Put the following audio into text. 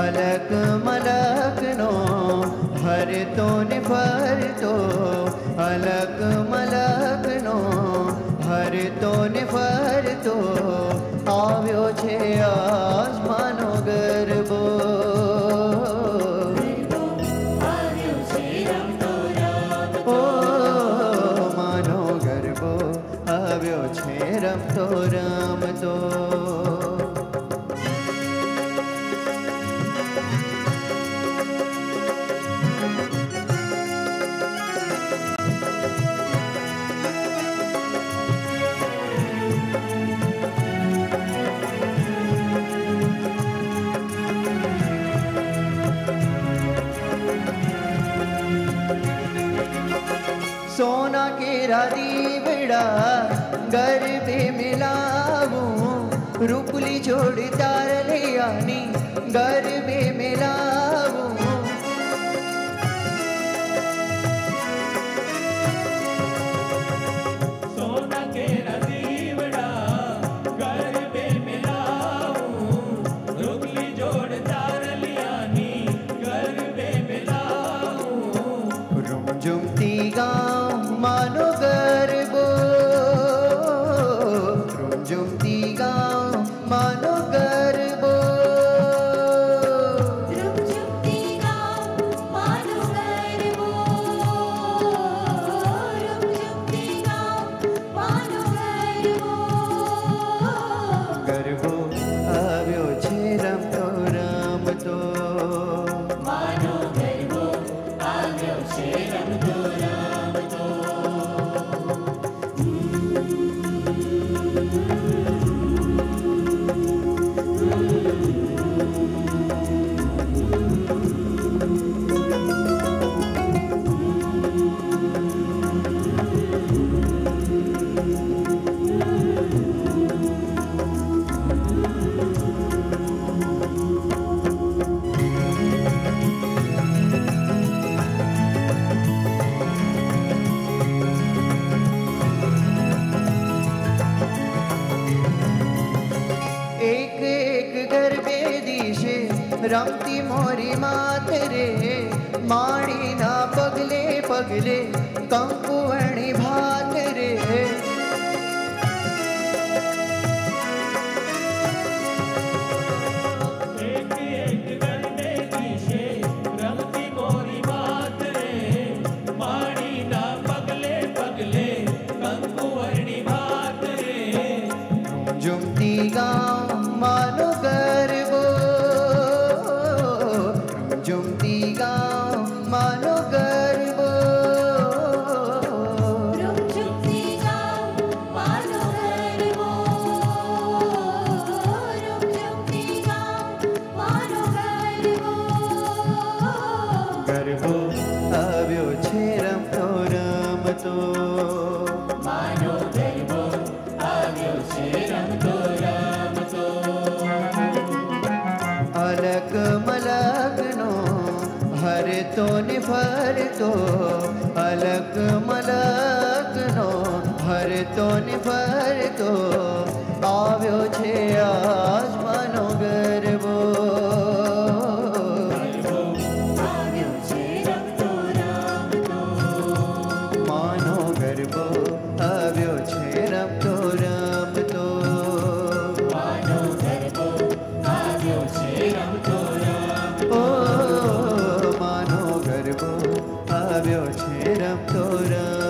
अलग मलक नो हर तो ने फर तो अलग मलक नो हर तो ने फर तो આવ્યો છે આસમાનો ગરબો ઓ માનો ગરબો આવ્યો છે રમતો રમતો सोना केरा दीवड़ा गरबे मिलाऊं रूपली जोड़ तार ले आनी गरबे मिलाऊं सोना केरा दीवड़ा गरबे मिलाऊं रूपली जोड़ तार ले आनी गरबे मिलाऊं रुमझुमती गाँव मानो गरबो रुमझुमती गाँव मानो गरबो रुमझुमती गाँव मानो गरबो रुमझुमती गाँव मानो गरबो गरबो આવ્યો છે રમતો રમતો मानो गरबो આવ્યો છે રમતો રમતો एक एक गरबे दिशे रमती मोरी मात रे माड़ी ना पगले पगले कंकुवणी भात रे एक एक गरबे दिशे रमती मोरी मात रे माड़ी ना पगले पगले कंकुवणी भात रे झुमती गाँव मानो गरबो झुमती गाँव मानो गरबो रुमझुमती गाँव मानो गरबो रुमझुमती गाँव मानो गरबो गरबो આવ્યો છે રમતો રમતો मानो गरबो આવ્યો છે રમતો રમતો अलग मलक नो हर तो ने फर तो अलग मलक नो हर तो ने फर तो આવ્યો છે આસમાનો ગરબો આવ્યો છે રમતો રમતો માનો ગરબો આવ્યો છે રમતો રમતો